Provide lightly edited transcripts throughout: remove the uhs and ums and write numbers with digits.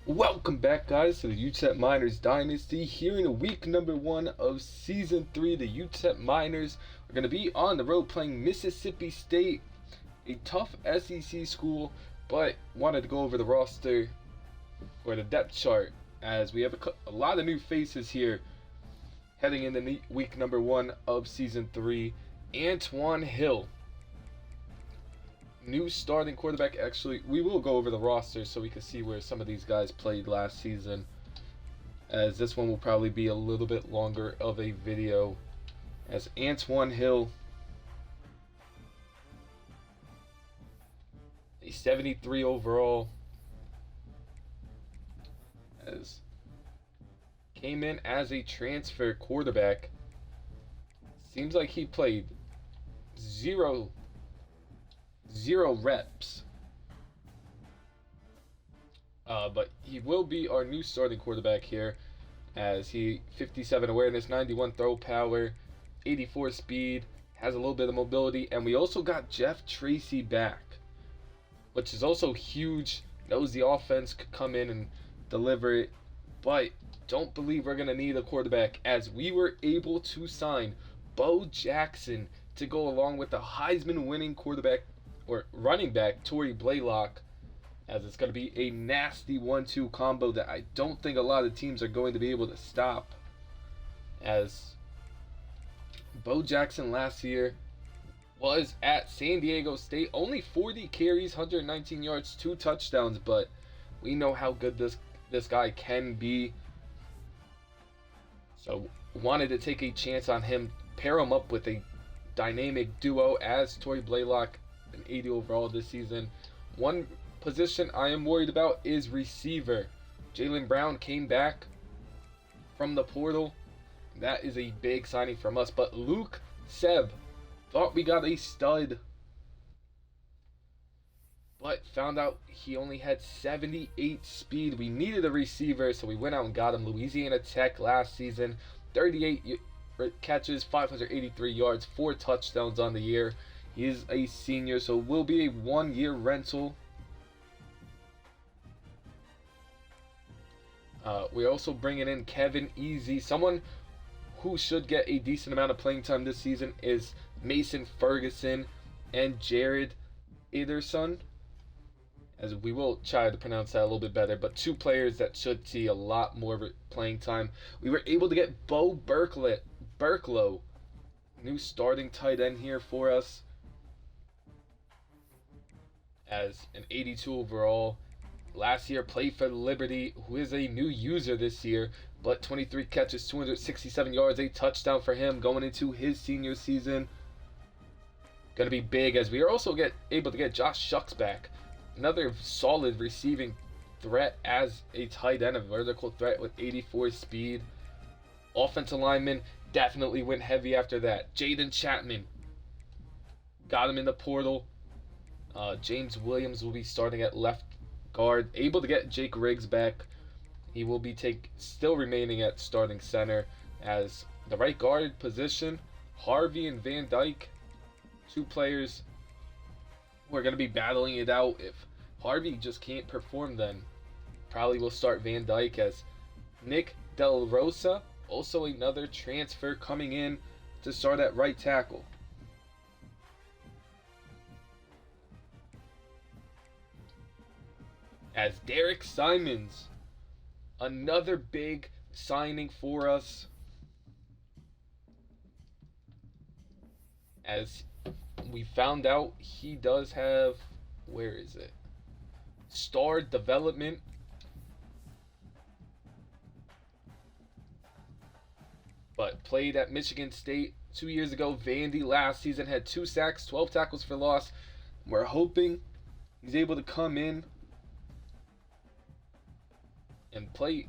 Welcome back, guys, to the Utep Miners Dynasty. Here in week number 1 of Season 3, the Utep Miners are going to be on the road playing Mississippi State, a tough SEC school, but wanted to go over the roster or the depth chart as we have a lot of new faces here heading into week number 1 of Season 3. Antoine Hill, new starting quarterback. Actually, we will go over the roster so we can see where some of these guys played last season, as this one will probably be a little bit longer of a video. As Antoine Hill, a 73 overall, as came in as a transfer quarterback. Seems like he played zero reps, but he will be our new starting quarterback here, as he 57 awareness, 91 throw power, 84 speed, has a little bit of mobility. And we also got Jeff Tracy back, which is also huge. Knows the offense could come in and deliver it, but don't believe we're going to need a quarterback, as we were able to sign Bo Jackson to go along with the Heisman winning quarterback or running back Torrey Blaylock, as it's going to be a nasty 1-2 combo that I don't think a lot of teams are going to be able to stop, as Bo Jackson last year was at San Diego State, only 40 carries, 119 yards, 2 touchdowns, but we know how good this guy can be, so wanted to take a chance on him, pair him up with a dynamic duo as Torrey Blaylock, an 80 overall this season. One position I am worried about is receiver. Jaylen Brown came back from the portal. That is a big signing from us. But Luke Seb, thought we got a stud, but found out he only had 78 speed. We needed a receiver, so we went out and got him. Louisiana Tech last season, 38 catches, 583 yards, 4 touchdowns on the year. He is a senior, so will be a 1-year rental. We're also bringing in Kevin Easy. Someone who should get a decent amount of playing time this season is Mason Ferguson and Jared Iderson, as we will try to pronounce that a little bit better, but 2 players that should see a lot more playing time. We were able to get Bo Burklow, new starting tight end here for us, as an 82 overall. Last year played for Liberty, who is a new user this year, but 23 catches, 267 yards, a touchdown for him going into his senior season. Going to be big, as we are also able to get Josh Shucks back, another solid receiving threat as a tight end, a vertical threat with 84 speed. Offensive lineman definitely went heavy after that. Jaden Chapman, got him in the portal. James Williams will be starting at left guard. Able to get Jake Riggs back. He will be still remaining at starting center, as the right guard position, Harvey and Van Dyke, 2 players who are going to be battling it out. If Harvey just can't perform, then probably will start Van Dyke, as Nick Del Rosa, also another transfer, coming in to start at right tackle. As Derek Simons, another big signing for us, as we found out he does have, where is it, star development, but played at Michigan State 2 years ago. Vandy last season had 2 sacks, 12 tackles for loss. We're hoping he's able to come in and play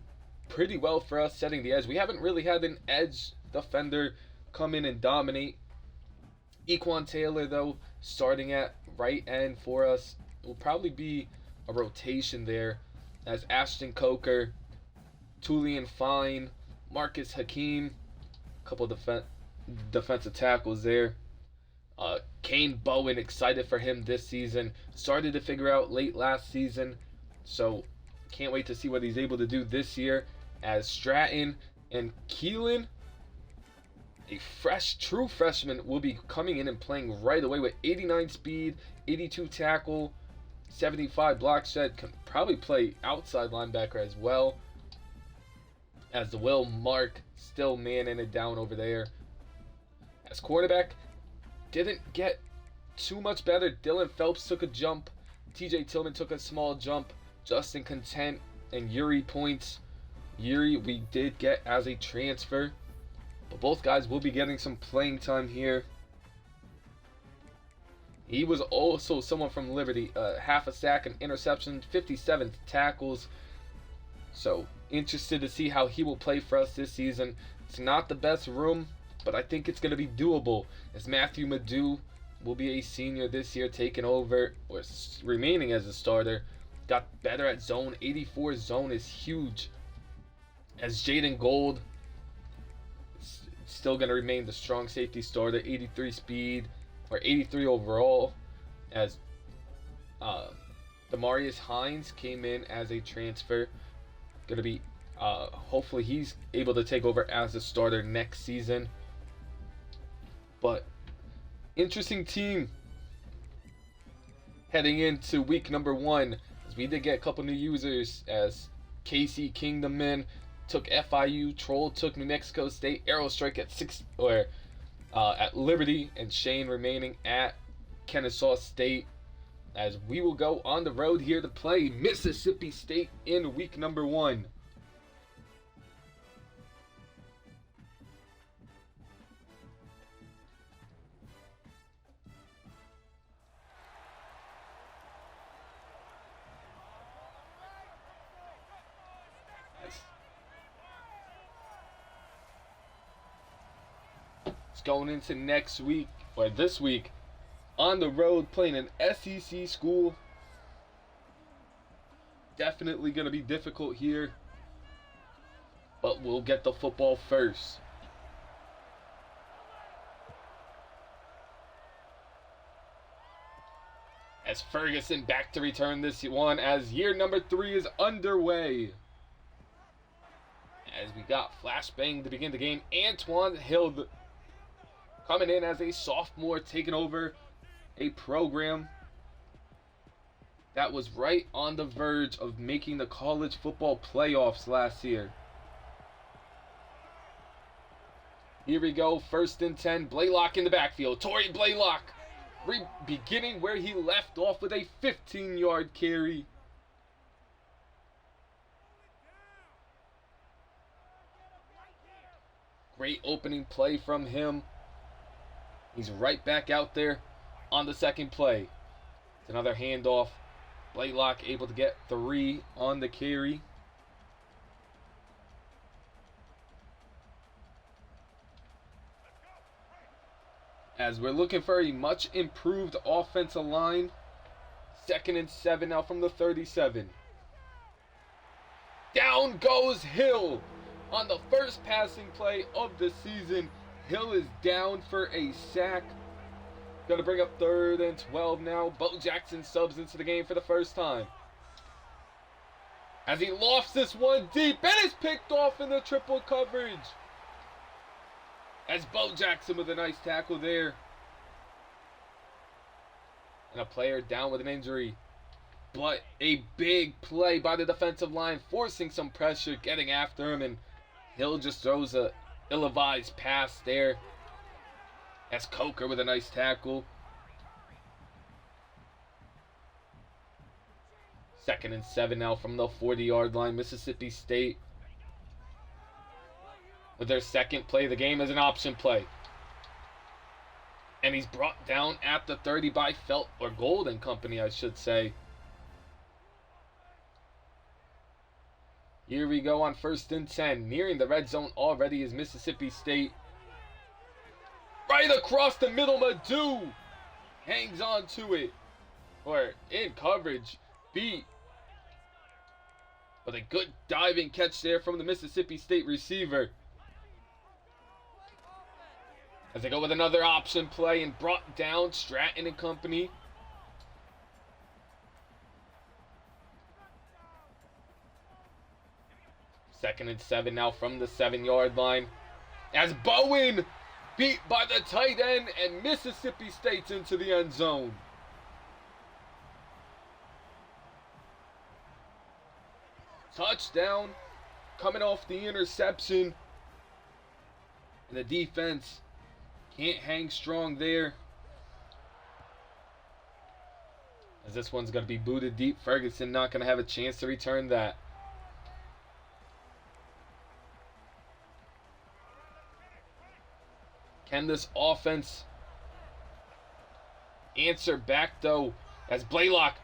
pretty well for us, setting the edge. We haven't really had an edge defender come in and dominate. Equan Taylor, though, starting at right end for us. Will probably be a rotation there, as Ashton Coker, Tulian Fine, Marcus Hakeem, a couple of defensive tackles there. Kane Bowen, excited for him this season. Started to figure out late last season, so Can't wait to see what he's able to do this year, as Stratton and Keelan, a true freshman, will be coming in and playing right away with 89 speed, 82 tackle, 75 block shed. Can probably play outside linebacker as well, as the Will Mark still manning it down over there. As quarterback, didn't get too much better. Dylan Phelps took a jump. TJ Tillman took a small jump. Justin Content and Yuri Points. Yuri we did get as a transfer, but both guys will be getting some playing time here. He was also someone from Liberty. Half a sack, an interception, 57 tackles. So interested to see how he will play for us this season. It's not the best room, but I think it's going to be doable, as Matthew Madu will be a senior this year, taking over or remaining as a starter. Got better at zone. 84 zone is huge, as Jaden Gold is still going to remain the strong safety starter. 83 speed, or 83 overall, as Demarius Hines came in as a transfer. Going to be hopefully he's able to take over as a starter next season. But interesting team heading into week number 1, as we did get a couple new users, as Casey Kingdomman took FIU, Troll took New Mexico State, Aerostrike at Liberty, and Shane remaining at Kennesaw State, as we will go on the road here to play Mississippi State in week number 1. Going into next week, or this week, on the road playing an SEC school. Definitely going to be difficult here, but we'll get the football first. As Ferguson back to return this one, as year number 3 is underway. As we got flashbang to begin the game, Antoine Hill coming in as a sophomore, taking over a program that was right on the verge of making the college football playoffs last year. Here we go, 1st and 10, Blaylock in the backfield. Torrey Blaylock beginning where he left off with a 15-yard carry. Great opening play from him. He's right back out there on the second play. It's another handoff. Blaylock able to get 3 on the carry. As we're looking for a much improved offensive line. 2nd and 7 now from the 37. Down goes Hill on the first passing play of the season. Hill is down for a sack. Gonna bring up 3rd and 12 now. Bo Jackson subs into the game for the first time, as he lofts this one deep and is picked off in the triple coverage. As Bo Jackson with a nice tackle there. And a player down with an injury. But a big play by the defensive line, forcing some pressure, getting after him, and Hill just throws a ill-advised pass there, as Coker with a nice tackle. 2nd and 7 now from the 40-yard line. Mississippi State with their second play of the game as an option play. And he's brought down at the 30 by Gold and Company, I should say. Here we go on 1st and 10. Nearing the red zone already is Mississippi State. Right across the middle, Madu hangs on to it. Or in coverage, beat. But a good diving catch there from the Mississippi State receiver. As they go with another option play and brought down Stratton and Company. 2nd and 7 now from the 7-yard line. As Bowen beat by the tight end and Mississippi State's into the end zone. Touchdown coming off the interception. And the defense can't hang strong there. As this one's going to be booted deep. Ferguson not going to have a chance to return that. Can this offense answer back though? As Blaylock,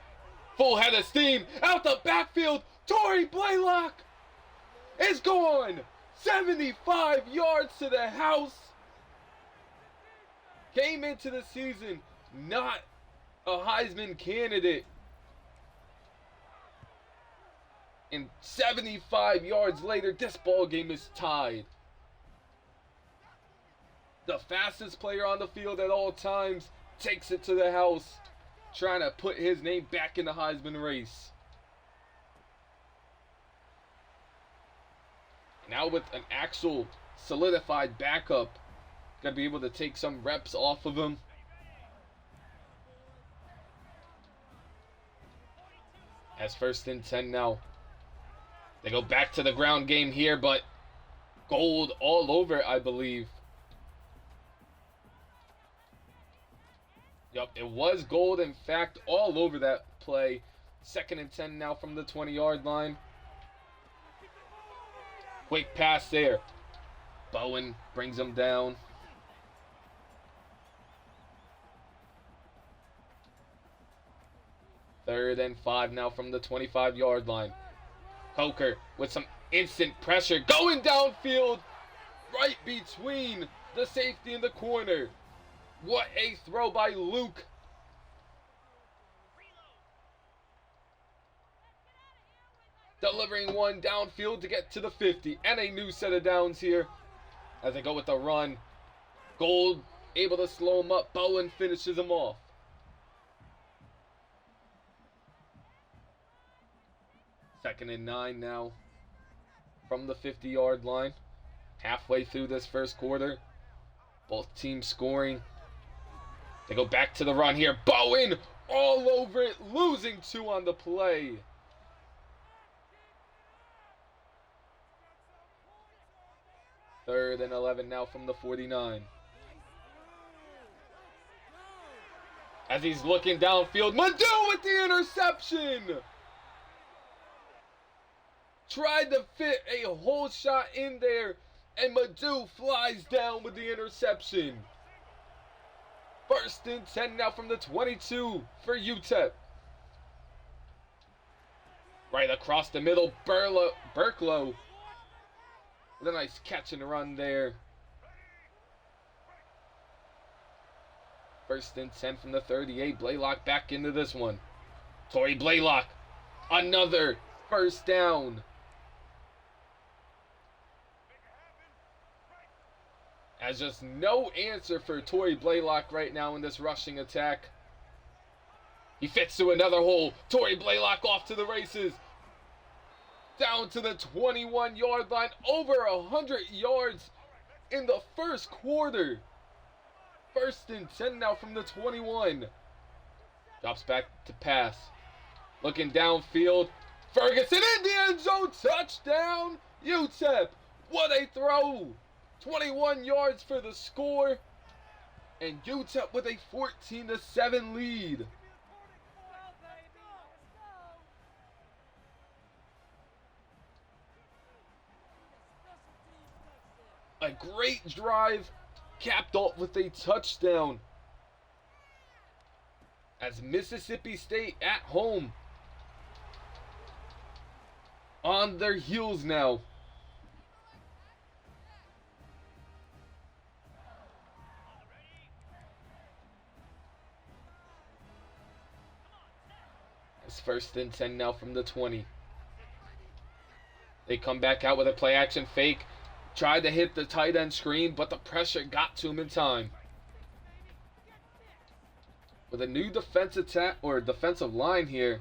full head of steam, out the backfield. Torrey Blaylock is gone. 75 yards to the house. Came into the season not a Heisman candidate. And 75 yards later, this ball game is tied. The fastest player on the field at all times takes it to the house, trying to put his name back in the Heisman race. Now with an actual solidified backup, gonna be able to take some reps off of him. As 1st and 10 now. They go back to the ground game here, but gold all over it, I believe. Yup, it was gold, in fact, all over that play. 2nd and 10 now from the 20-yard line. Quick pass there. Bowen brings him down. Third and 5 now from the 25-yard line. Coker with some instant pressure going downfield right between the safety and the corner. What a throw by Luke. Delivering one downfield to get to the 50. And a new set of downs here as they go with the run. Gold able to slow him up. Bowen finishes him off. Second and 9 now from the 50-yard line. Halfway through this first quarter. Both teams scoring. They go back to the run here. Bowen all over it, losing 2 on the play. Third and 11 now from the 49. As he's looking downfield, Madu with the interception! Tried to fit a whole shot in there, and Madu flies down with the interception. 1st and 10 now from the 22 for Utep. Right across the middle, Burklow. With a nice catch and run there. 1st and 10 from the 38. Blaylock back into this one. Torrey Blaylock. Another first down. As just no answer for Torrey Blaylock right now in this rushing attack. He fits to another hole. Torrey Blaylock off to the races. Down to the 21-yard line. Over 100 yards in the first quarter. 1st and 10 now from the 21. Drops back to pass. Looking downfield. Ferguson in the end zone. Touchdown. Utep. What a throw. 21 yards for the score. And Utep with a 14-7 lead. A great drive capped off with a touchdown. As Mississippi State at home on their heels now. It's 1st and 10 now from the 20. They come back out with a play action fake. Tried to hit the tight end screen, but the pressure got to him in time. With a new defensive line here,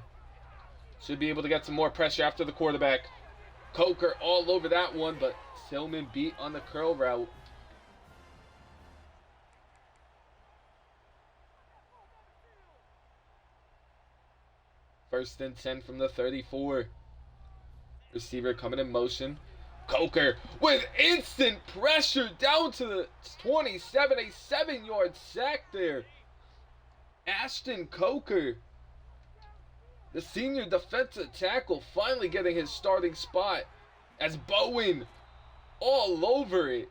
should be able to get some more pressure after the quarterback. Coker all over that one, but Tillman beat on the curl route. First and 10 from the 34. Receiver coming in motion. Coker with instant pressure down to the 27. A 7-yard sack there. Ashton Coker, the senior defensive tackle, finally getting his starting spot as Bowen all over it.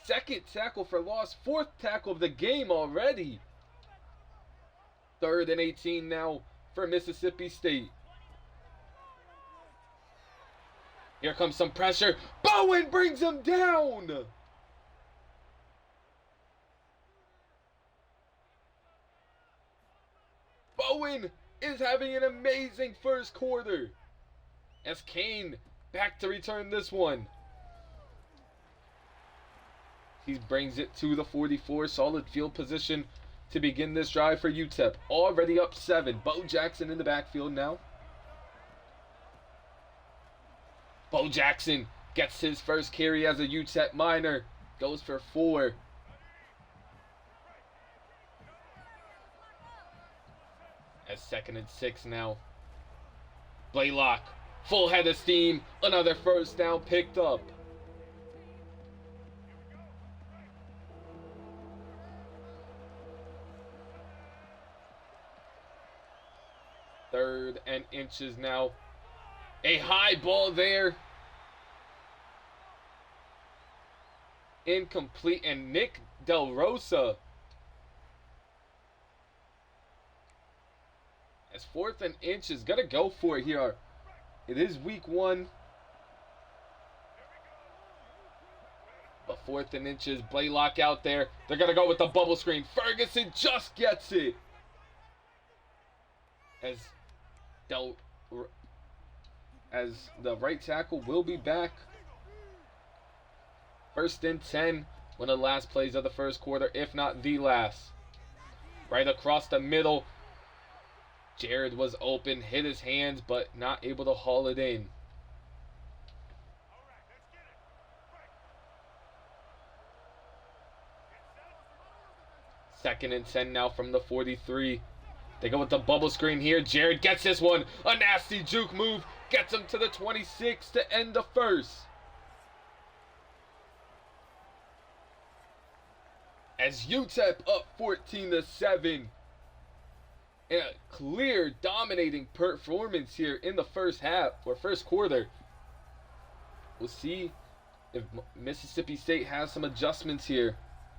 Second tackle for loss, fourth tackle of the game already. 3rd and 18 now for Mississippi State. Here comes some pressure. Bowen brings him down. Bowen is having an amazing first quarter as Kane back to return this one. He brings it to the 44. Solid field position to begin this drive for Utep. Already up 7. Bo Jackson in the backfield now. Bo Jackson gets his first carry as a Utep minor. Goes for 4. As 2nd and 6 now. Blaylock, full head of steam. Another first down picked up. Third and inches now. A high ball there. Incomplete, and Nick Del Rosa. As 4th and inches, gotta go for it here. It is week 1. But 4th and inches, Blaylock out there. They're gonna go with the bubble screen. Ferguson just gets it. As the right tackle will be back. 1st and 10. One of the last plays of the first quarter, if not the last. Right across the middle. Jared was open, hit his hands, but not able to haul it in. Second and 10 now from the 43. They go with the bubble screen here. Jared gets this one. A nasty juke move. Gets him to the 26 to end the first. As Utep up 14-7. And a clear dominating performance here in the first half or first quarter. We'll see if Mississippi State has some adjustments here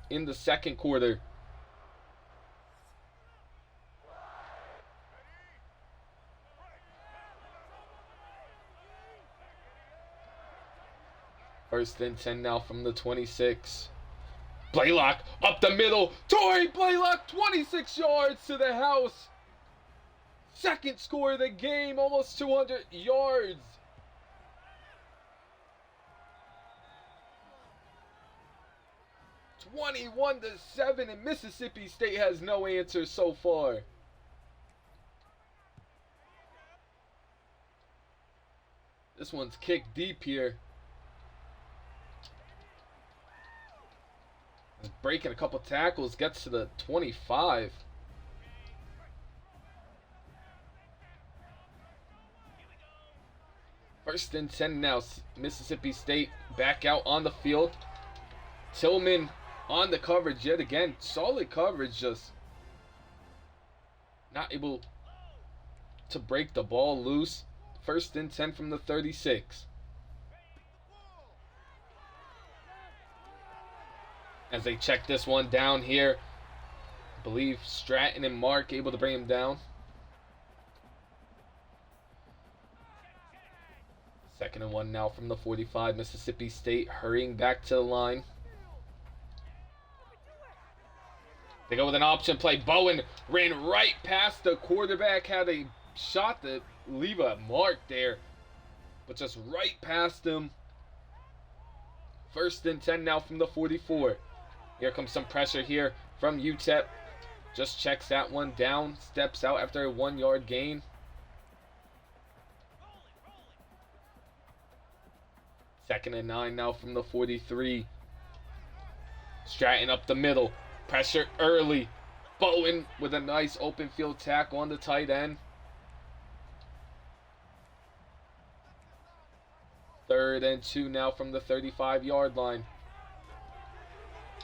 in the second quarter. First and 10 now from the 26. Blaylock up the middle. Torrey Blaylock, 26 yards to the house. Second score of the game, almost 200 yards. (21-7), and Mississippi State has no answer so far. This one's kicked deep here. Breaking a couple tackles, gets to the 25. First and 10 now. Mississippi State back out on the field. Tillman on the coverage yet again. Solid coverage, just not able to break the ball loose. First and 10 from the 36. As they check this one down here. I believe Stratton and Mark able to bring him down. Second and 1 now from the 45. Mississippi State hurrying back to the line. They go with an option play. Bowen ran right past the quarterback. Had a shot to leave a mark there, but just right past him. First and 10 now from the 44. Here comes some pressure here from Utep. Just checks that one down. Steps out after a 1-yard gain. 2nd and 9 now from the 43. Stratton up the middle. Pressure early. Bowen with a nice open field tackle on the tight end. 3rd and 2 now from the 35-yard line.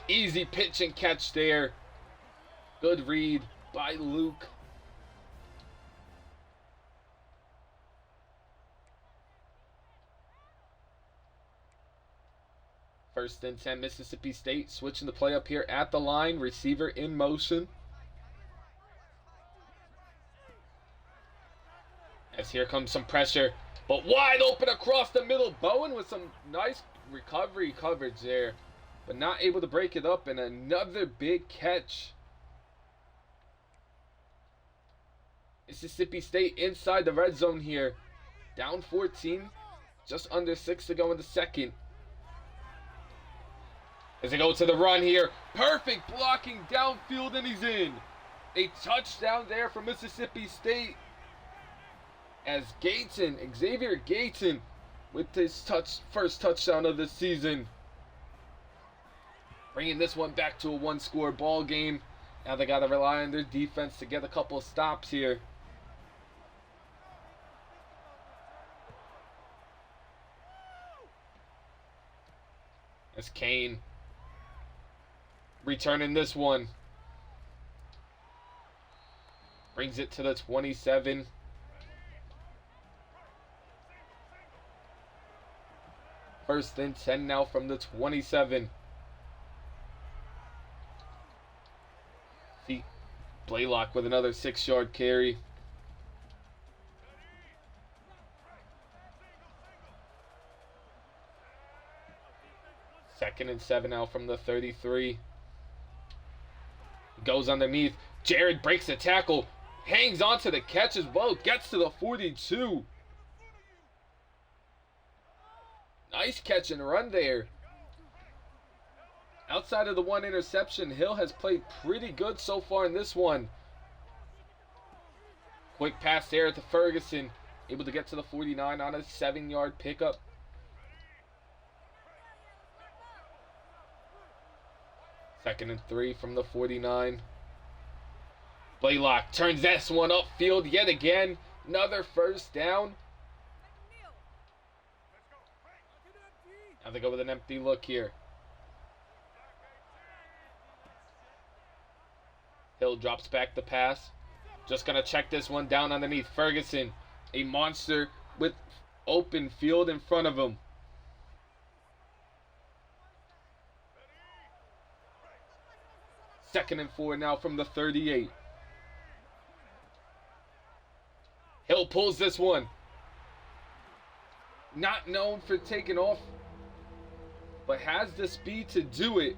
Easy pitch and catch there. Good read by Luke. First and 10, Mississippi State switching the play up here at the line. Receiver in motion. As here comes some pressure, but wide open across the middle. Bowen with some nice recovery coverage there, but not able to break it up, and another big catch. Mississippi State inside the red zone here. Down 14, just under 6 to go in the second. As they go to the run here, perfect blocking downfield, and he's in. A touchdown there for Mississippi State. As Xavier Gayton, with his first touchdown of the season. Bringing this one back to a one-score ball game. Now they got to rely on their defense to get a couple of stops here. As Kane returning this one. Brings it to the 27. First and 10 now from the 27. See Blaylock with another 6-yard carry. Second and 7 now from the 33. Goes underneath. Jared breaks the tackle. Hangs on to the catch as well. Gets to the 42. Nice catch and run there. Outside of the one interception, Hill has played pretty good so far in this one. Quick pass there to Ferguson. Able to get to the 49 on a 7-yard pickup. Second and 3 from the 49. Blaylock turns this one upfield yet again. Another first down. Now they go with an empty look here. Hill drops back the pass. Just going to check this one down underneath. Ferguson, a monster with open field in front of him. Second and 4 now from the 38. Hill pulls this one. Not known for taking off, but has the speed to do it.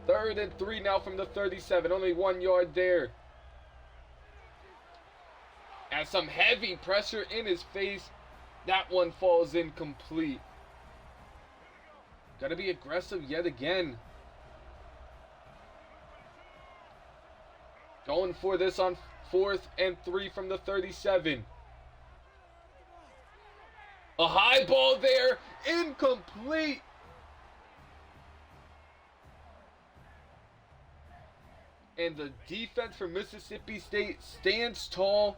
3rd and 3 now from the 37. Only 1 yard there. And some heavy pressure in his face. That one falls incomplete. Gotta be aggressive yet again. Going for this on 4th and 3 from the 37. A high ball there. Incomplete. And the defense for Mississippi State stands tall.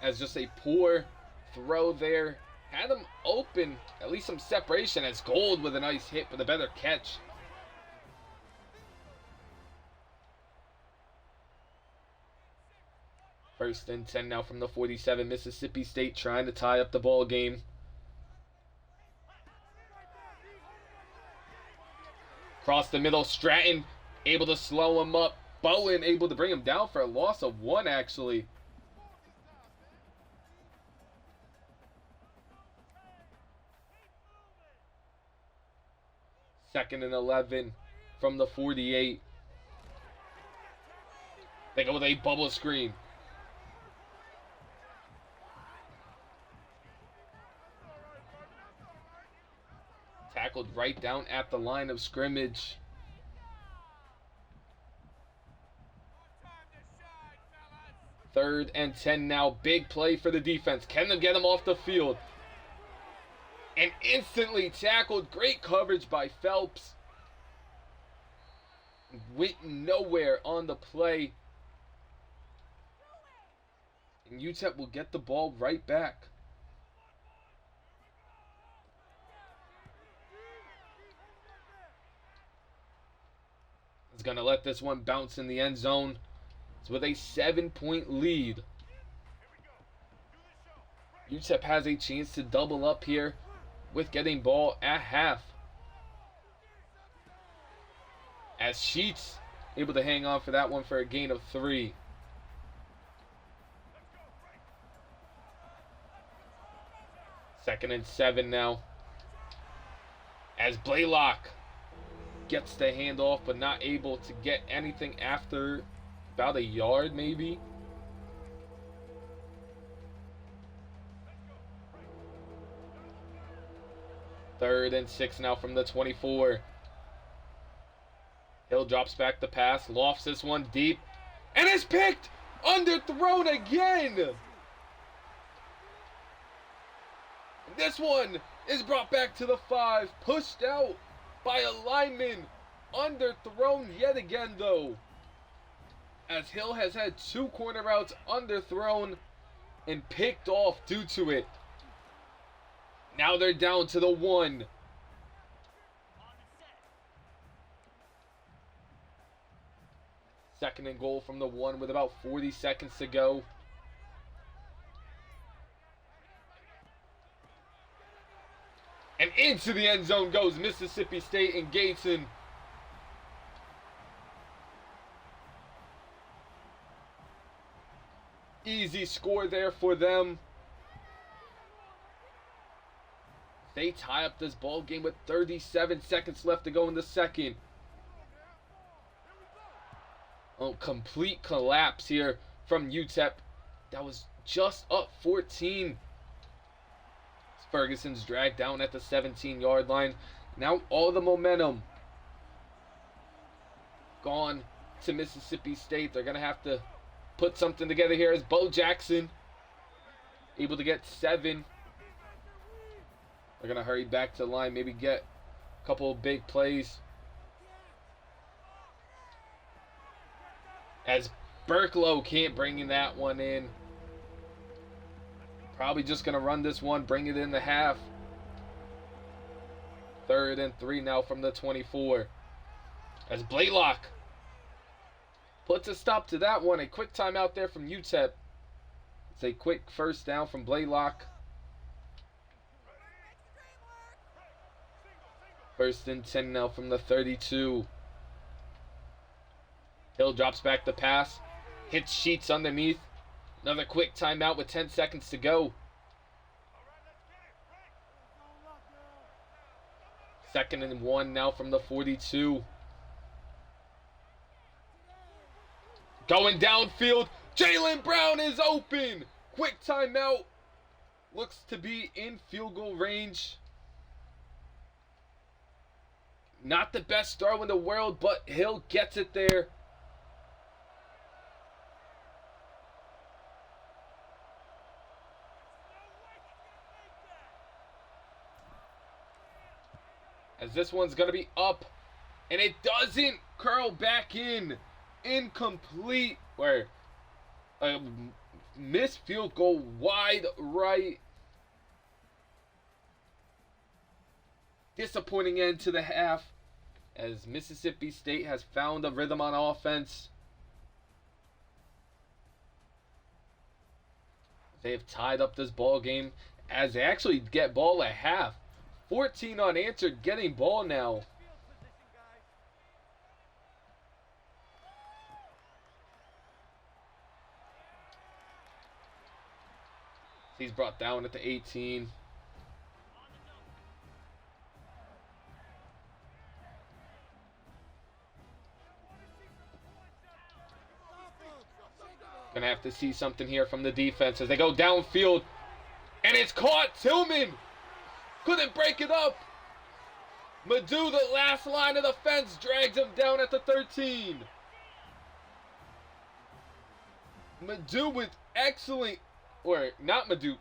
As just a poor throw there. Had him open. At least some separation, as Gold with a nice hit with a better catch. First and 10 now from the 47. Mississippi State trying to tie up the ball game. Across the middle, Stratton able to slow him up. Bowen able to bring him down for a loss of 1 actually. Second and 11 from the 48. They go with a bubble screen. Tackled right down at the line of scrimmage. 3rd and 10 now. Big play for the defense. Can they get him off the field? And instantly tackled. Great coverage by Phelps. Went nowhere on the play. And Utep will get the ball right back. Is going to let this one bounce in the end zone. It's with a 7-point lead. Utep has a chance to double up here with getting ball at half. As Sheets able to hang on for that one for a gain of 3. Second and 7 now. As Blaylock gets the handoff but not able to get anything after about a yard maybe. Third and 6 now from the 24. Hill drops back the pass, lofts this one deep, and is picked! Underthrown again! This one is brought back to the 5, pushed out by a lineman. Underthrown yet again though, as Hill has had 2 corner routes underthrown and picked off due to it. Now they're down to the 1. Second and goal from the 1 with about 40 seconds to go. And into the end zone goes Mississippi State and Gateson. Easy score there for them. They tie up this ball game with 37 seconds left to go in the second. Oh, complete collapse here from Utep. That was just up 14. Ferguson's dragged down at the 17-yard line. Now all the momentum gone to Mississippi State. They're going to have to put something together here as Bo Jackson able to get 7. They're going to hurry back to the line, maybe get a couple of big plays. As Burklow can't bring that one in. Probably just going to run this one, bring it in the half. 3rd and 3 now from the 24. As Blaylock puts a stop to that one. A quick timeout there from Utep. It's a quick first down from Blaylock. 1st and 10 now from the 32. Hill drops back the pass. Hits Sheets underneath. Another quick timeout with 10 seconds to go. 2nd and 1 now from the 42. Going downfield. Jaylen Brown is open. Quick timeout. Looks to be in field goal range. Not the best throw in the world, but Hill gets it there. As this one's going to be up. And it doesn't curl back in. Incomplete. Where a missed field goal wide right. Disappointing end to the half. As Mississippi State has found a rhythm on offense. They have tied up this ball game. As they actually get ball at half. 14 unanswered, getting ball now. He's brought down at the 18. Gonna have to see something here from the defense as they go downfield. And it's caught. Tillman couldn't break it up. Madu, the last line of the fence, drags him down at the 13. Madu with excellent, or not Madu,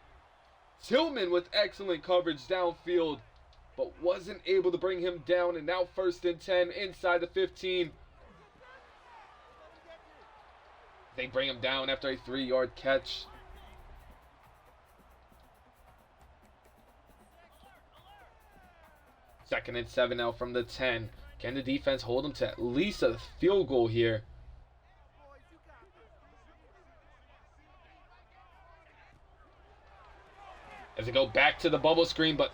Tillman with excellent coverage downfield, but wasn't able to bring him down. And now 1st and 10 inside the 15. They bring him down after a 3-yard catch. Second and 7 now from the 10. Can the defense hold them to at least a field goal here? As they go back to the bubble screen, but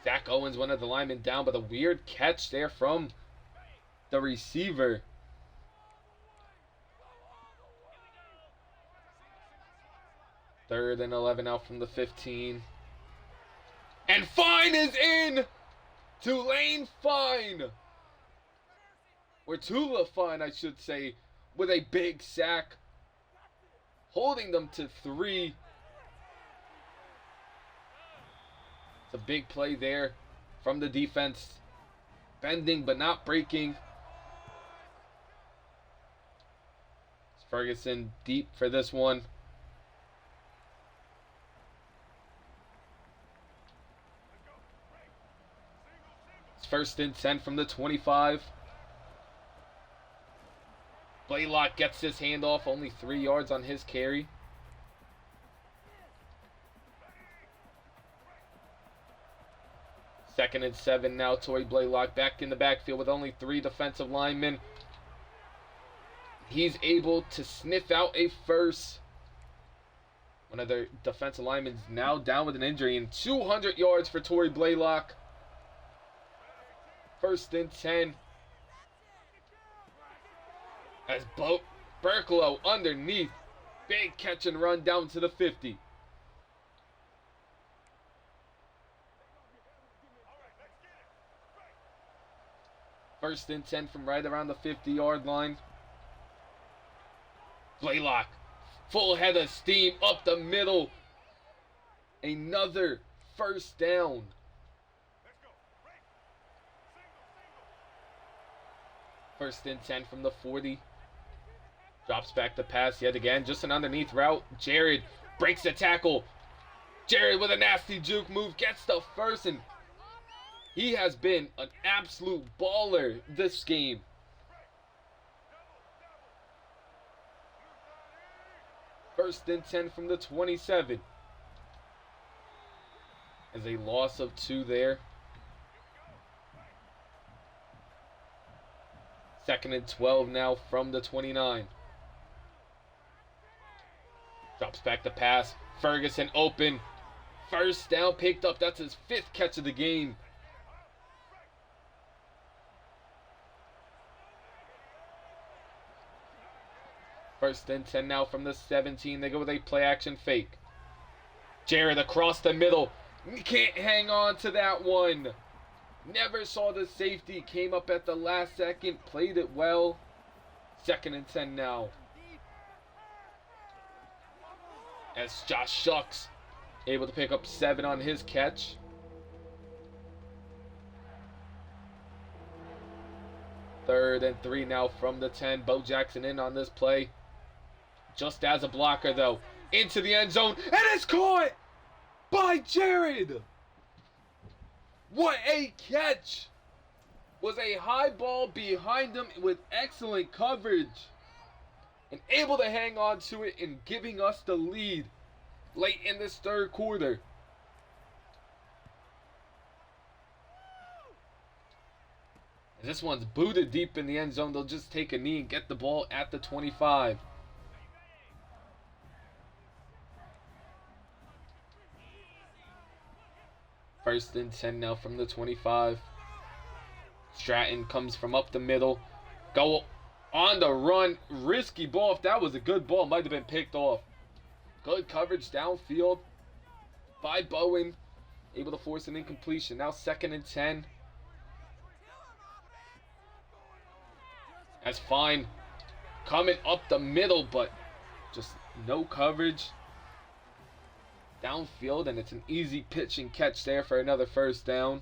Zach Owens, one of the linemen, down, but a weird catch there from the receiver. Third and 11 out from the 15. And Fine is in! Tulane Fine! Or Tula Fine, I should say, with a big sack, holding them to 3. It's a big play there from the defense. Bending but not breaking. It's Ferguson deep for this one. It's 1st and 10 from the 25. Blaylock gets this handoff, only 3 yards on his carry. Second and 7 now. Torrey Blaylock back in the backfield with only 3 defensive linemen. He's able to sniff out a first. One of their defensive linemen is now down with an injury, and 200 yards for Torrey Blaylock. 1st and 10. As Burklow underneath. Big catch and run down to the 50. First and 10 from right around the 50-yard line. Blaylock, full head of steam up the middle. Another 1st down. First and 10 from the 40. Drops back the pass yet again. Just an underneath route. Jared breaks the tackle. Jared with a nasty juke move gets the first, and he has been an absolute baller this game. First and 10 from the 27. As a loss of 2 there. Second and 12 now from the 29. Drops back the pass. Ferguson open. 1st down picked up. That's his 5th catch of the game. First and 10 now from the 17. They go with a play action fake. Jared across the middle. Can't hang on to that one. Never saw the safety. Came up at the last second. Played it well. 2nd and 10 now. As Josh Shucks able to pick up 7 on his catch. Third and 3 now from the 10. Bo Jackson in on this play. Just as a blocker, though. Into the end zone. And it's caught by Jared. What a catch. Was a high ball behind him with excellent coverage. And able to hang on to it and giving us the lead late in this 3rd quarter. As this one's booted deep in the end zone, they'll just take a knee and get the ball at the 25. First and 10 now from the 25. Stratton comes from up the middle. Go on the run. Risky ball. If that was a good ball, might have been picked off. Good coverage downfield by Bowen. Able to force an incompletion. Now 2nd and 10. That's fine. Coming up the middle, but just no coverage downfield, and it's an easy pitch and catch there for another 1st down.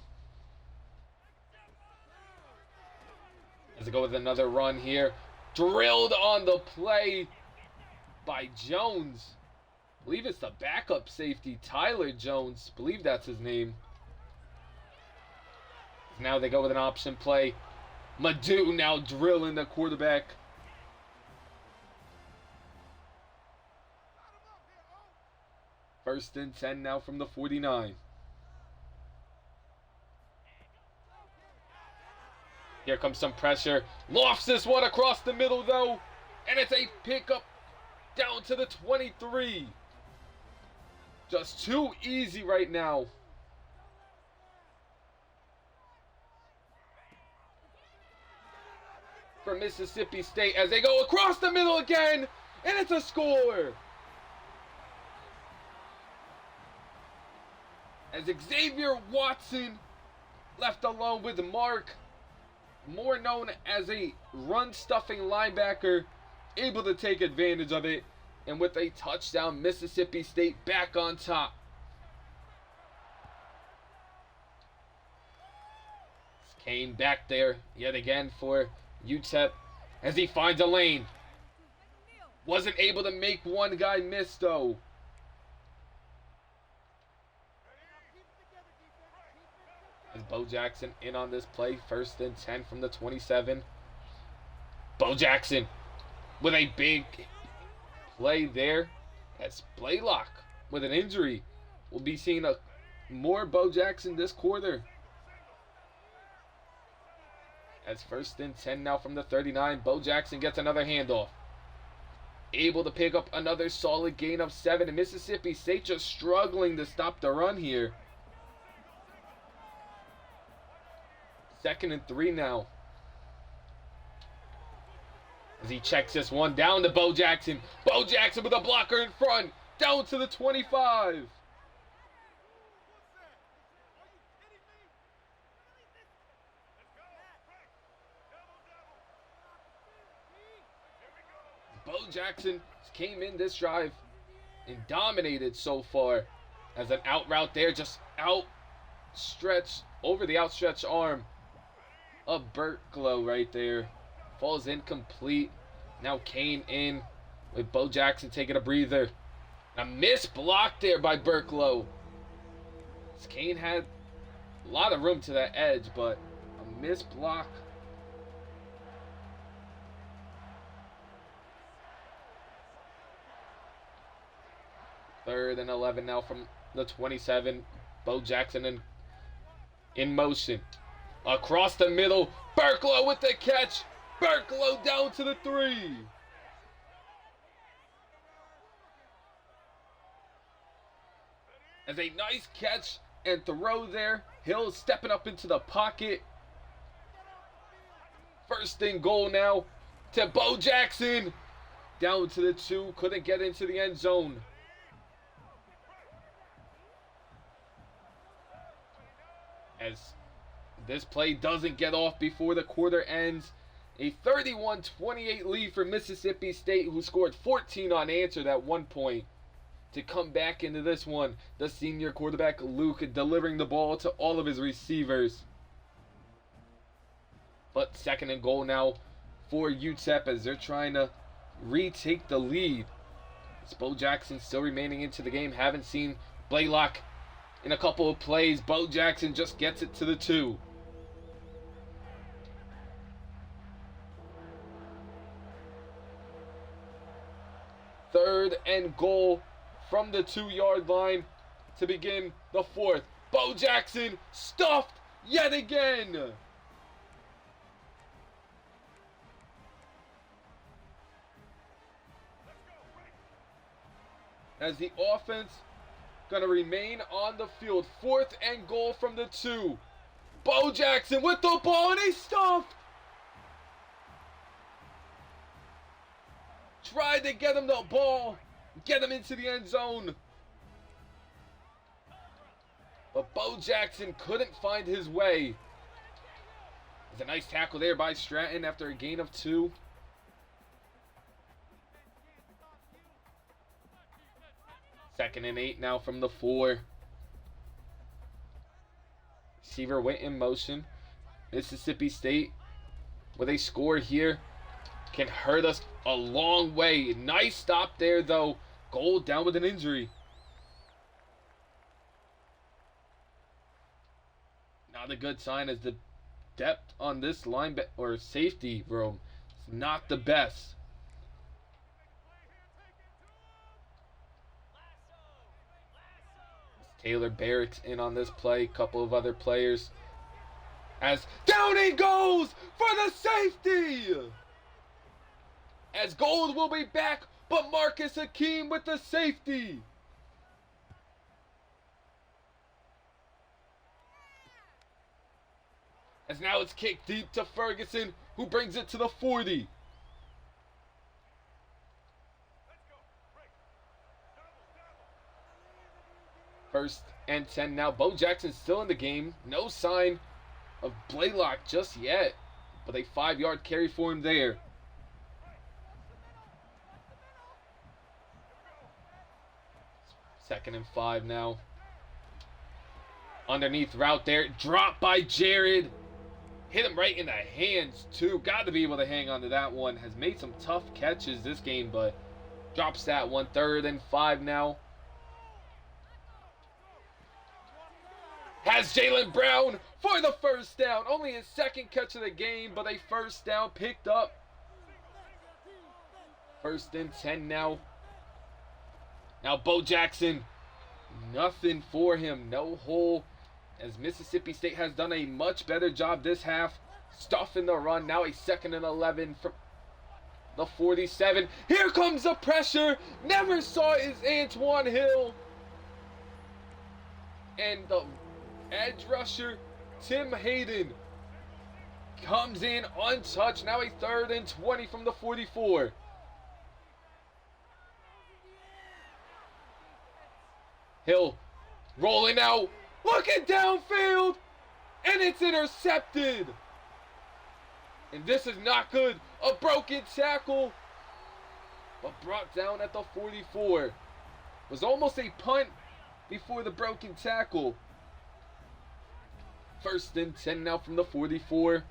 As they go with another run here. Drilled on the play by Jones. I believe it's the backup safety, Tyler Jones. I believe that's his name. Now they go with an option play. Madu now drilling the quarterback. First and 10 now from the 49. Here comes some pressure. Lofts this one across the middle though. And it's a pickup down to the 23. Just too easy right now. For Mississippi State as they go across the middle again. And it's a score. As Xavier Watson left alone with Mark, more known as a run-stuffing linebacker, able to take advantage of it, and with a touchdown, Mississippi State back on top. It's Kane back there yet again for Utep as he finds a lane. Wasn't able to make one guy miss though. As Bo Jackson in on this play, first and 10 from the 27. Bo Jackson with a big play there. As Blaylock with an injury. We'll be seeing more Bo Jackson this quarter. As first and 10 now from the 39. Bo Jackson gets another handoff. Able to pick up another solid gain of 7. And Mississippi State just struggling to stop the run here. Second and 3 now. As he checks this one down to Bo Jackson. Bo Jackson with a blocker in front. Down to the 25. Bo Jackson came in this drive and dominated so far. As an out route there, just outstretched over the outstretched arm of Burklow right there. Falls incomplete. Now Kane in with Bo Jackson taking a breather. A missed block there by Burklow. Kane had a lot of room to that edge, but a missed block. Third and 11 now from the 27. Bo Jackson in motion. Across the middle. Burklow with the catch. Burklow down to the 3. As a nice catch and throw there. Hill stepping up into the pocket. First and goal now to Bo Jackson. Down to the 2. Couldn't get into the end zone. As this play doesn't get off before the quarter ends. A 31-28 lead for Mississippi State, who scored 14 unanswered at one point. To come back into this one, the senior quarterback Luke delivering the ball to all of his receivers. But second and goal now for UTEP as they're trying to retake the lead. It's Bo Jackson still remaining into the game. Haven't seen Blaylock in a couple of plays. Bo Jackson just gets it to the 2. Third and goal from the 2-yard line to begin the 4th. Bo Jackson stuffed yet again. As the offense going to remain on the field. 4th and goal from the 2. Bo Jackson with the ball and he stuffed. Tried to get him the ball. Get him into the end zone. But Bo Jackson couldn't find his way. There's a nice tackle there by Stratton after a gain of 2. Second and 8 now from the 4. Receiver went in motion. Mississippi State with a score here can hurt us a long way. Nice stop there, though. Gold down with an injury. Not a good sign, as the depth on this or safety room is not the best. Taylor Barrett's in on this play. Couple of other players. As down he goes for the safety. As Gold will be back, but Marcus Hakeem with the safety. As now it's kicked deep to Ferguson, who brings it to the 40. First and 10 now. Bo Jackson still in the game. No sign of Blaylock just yet, but a 5-yard carry for him there. Second and 5 now. Underneath route there. Dropped by Jared. Hit him right in the hands, too. Got to be able to hang on to that one. Has made some tough catches this game, but drops that one. 3rd and 5 now. Has Jaylen Brown for the first down. Only his 2nd catch of the game, but a first down picked up. 1st and 10 now. Now Bo Jackson, nothing for him. No hole, as Mississippi State has done a much better job this half stuffing the run. Now a 2nd and 11 from the 47. Here comes the pressure. Never saw it is Antoine Hill. And the edge rusher, Tim Hayden, comes in untouched. Now a 3rd and 20 from the 44. Hill rolling out, looking downfield, and it's intercepted. And this is not good. A broken tackle, but brought down at the 44. Was almost a punt before the broken tackle. 1st and 10 now from the 44.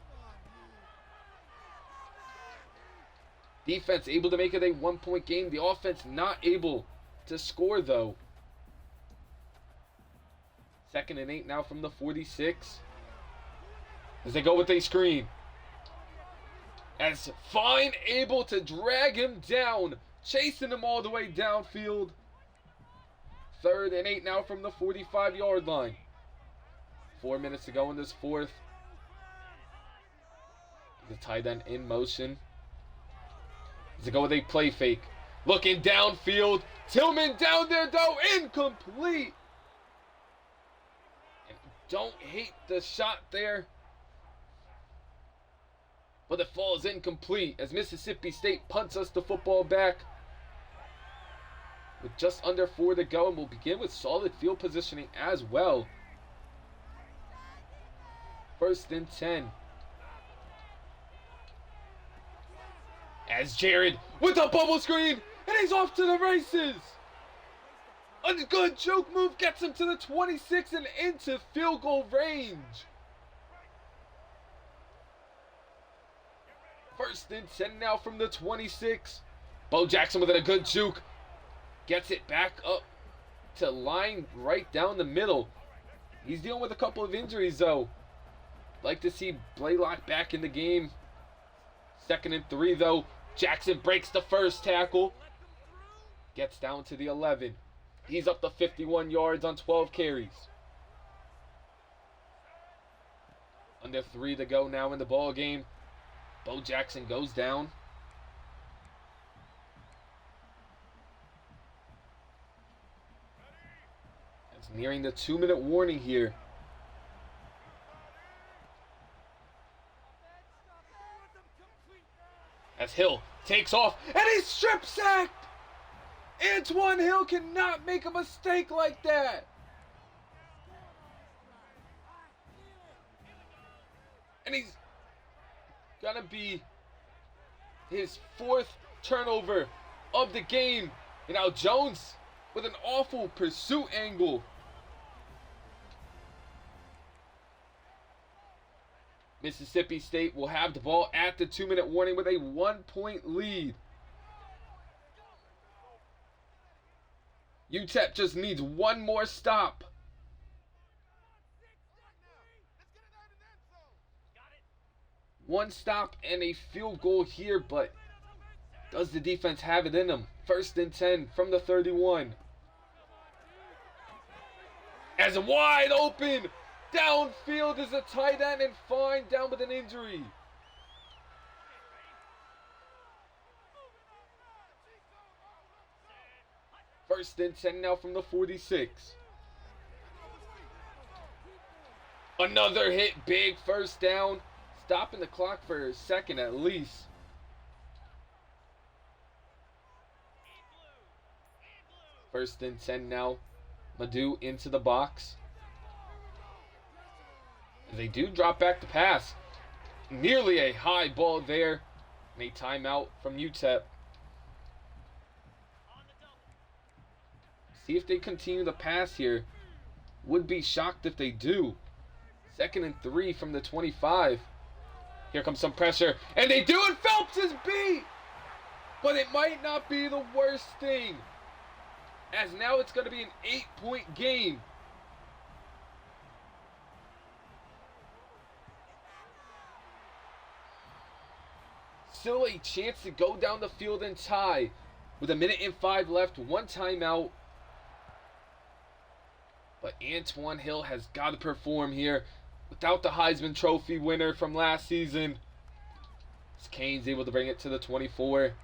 Defense able to make it a 1-point game. The offense not able to score, though. 2nd and 8 now from the 46. As they go with a screen. As Fine able to drag him down. Chasing him all the way downfield. 3rd and 8 now from the 45-yard line. 4 minutes to go in this 4th. The tight end in motion. As they go with a play fake. Looking downfield. Tillman down there, though. Incomplete. And don't hate the shot there, but it falls incomplete as Mississippi State punts us the football back with just under 4 to go, and we'll begin with solid field positioning as well. 1st and 10. As Jared with a bubble screen, and he's off to the races. A good choke move gets him to the 26 and into field goal range. 1st and 10 now from the 26. Bo Jackson with a good juke. Gets it back up to line right down the middle. He's dealing with a couple of injuries, though. Like to see Blaylock back in the game. 2nd and 3, though. Jackson breaks the first tackle. Gets down to the 11. He's up to 51 yards on 12 carries. Under 3 to go now in the ball game. Bo Jackson goes down. It's nearing the 2-minute warning here. As Hill takes off, and he's strip sacked! Antoine Hill cannot make a mistake like that! And he's gonna be his 4th turnover of the game. And now Jones with an awful pursuit angle. Mississippi State will have the ball at the 2-minute warning with a 1-point lead. Utep just needs one more stop. One stop and a field goal here, but does the defense have it in them? 1st and 10 from the 31. As wide open, downfield is a tight end and fine, down with an injury. First and 10 now from the 46. Another hit, big first down. Stopping the clock for a second at least. First and 10 now. Madu into the box. They do drop back the pass. Nearly a high ball there. And a timeout from Utep. See if they continue the pass here. Would be shocked if they do. 2nd and 3 from the 25. Here comes some pressure. And they do it! Phelps is beat! But it might not be the worst thing, as now it's going to be an 8-point game. Still a chance to go down the field and tie. With 1:05 left, one timeout. But Antoine Hill has got to perform here. Without the Heisman Trophy winner from last season, Kane's able to bring it to the 24.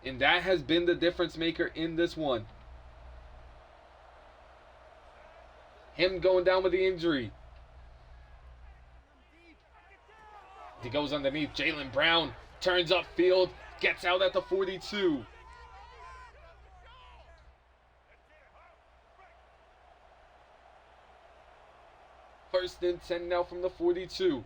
And that has been the difference maker in this one. Him going down with the injury. He goes underneath. Jalen Brown turns upfield, gets out at the 42. First and 10 now from the 42.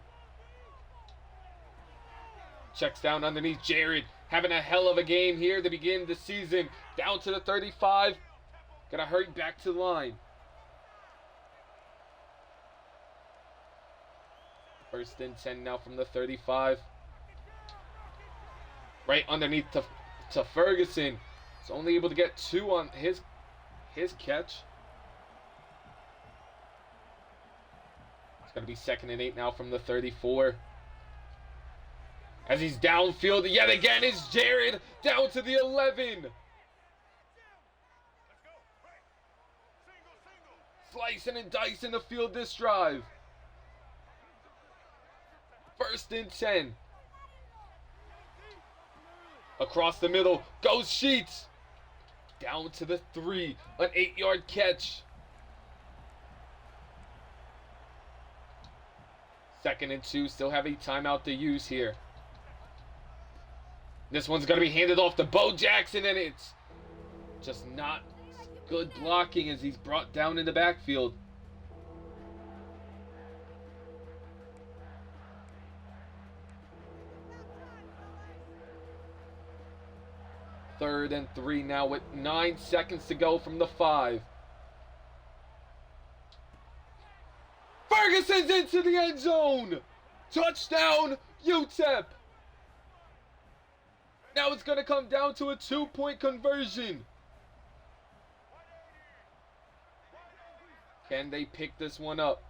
Checks down underneath. Jared having a hell of a game here to begin the season. Down to the 35. Gotta hurry back to the line. First and 10 now from the 35. Right underneath to Ferguson. He's only able to get 2 on his catch. Going to be 2nd and 8 now from the 34. As he's downfield yet again is Jared, down to the 11. Slicing and dicing the field this drive. 1st and 10. Across the middle goes Sheets. Down to the 3. An 8-yard catch. 2nd and 2, still have a timeout to use here. This one's going to be handed off to Bo Jackson, and it's just not good blocking as he's brought down in the backfield. Third and 3 now with 9 seconds to go from the 5. Ferguson's into the end zone. Touchdown, Utep. Now it's going to come down to a 2-point conversion. Can they pick this one up?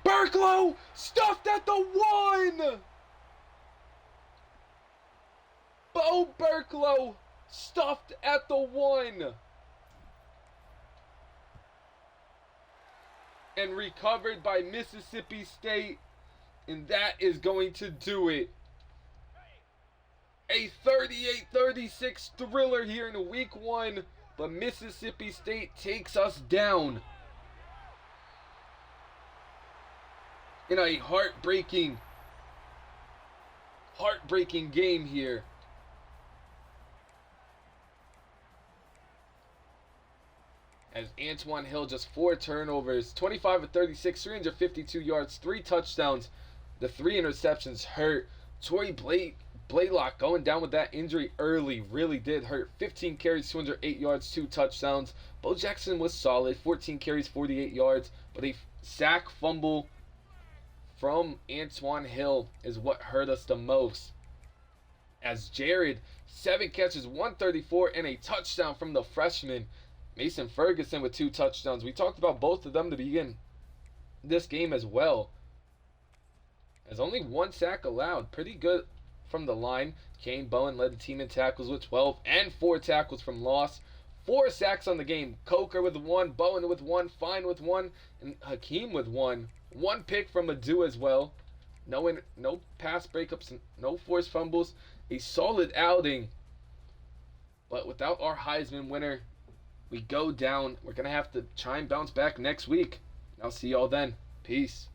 Burklow stuffed at the 1. Bo Burklow stuffed at the 1. And recovered by Mississippi State, and that is going to do it. A 38-36 thriller here in week 1, but Mississippi State takes us down in a heartbreaking game here. As Antoine Hill just 4 turnovers, 25 of 36, 352 yards, 3 touchdowns. The 3 interceptions hurt. Torrey Blaylock going down with that injury early really did hurt. 15 carries, 208 yards, 2 touchdowns. Bo Jackson was solid, 14 carries, 48 yards, but a sack, fumble, from Antoine Hill is what hurt us the most. As Jared, 7 catches, 134, and a touchdown from the freshman. Mason Ferguson with 2 touchdowns. We talked about both of them to begin this game as well. As only 1 sack allowed. Pretty good from the line. Kane Bowen led the team in tackles with 12 and 4 tackles from loss. 4 sacks on the game. Coker with 1, Bowen with 1, Fine with 1, and Hakeem with 1. 1 pick from Adu as well. No pass breakups, no forced fumbles. A solid outing. But without our Heisman winner, we go down. We're going to have to try and bounce back next week. I'll see y'all then. Peace.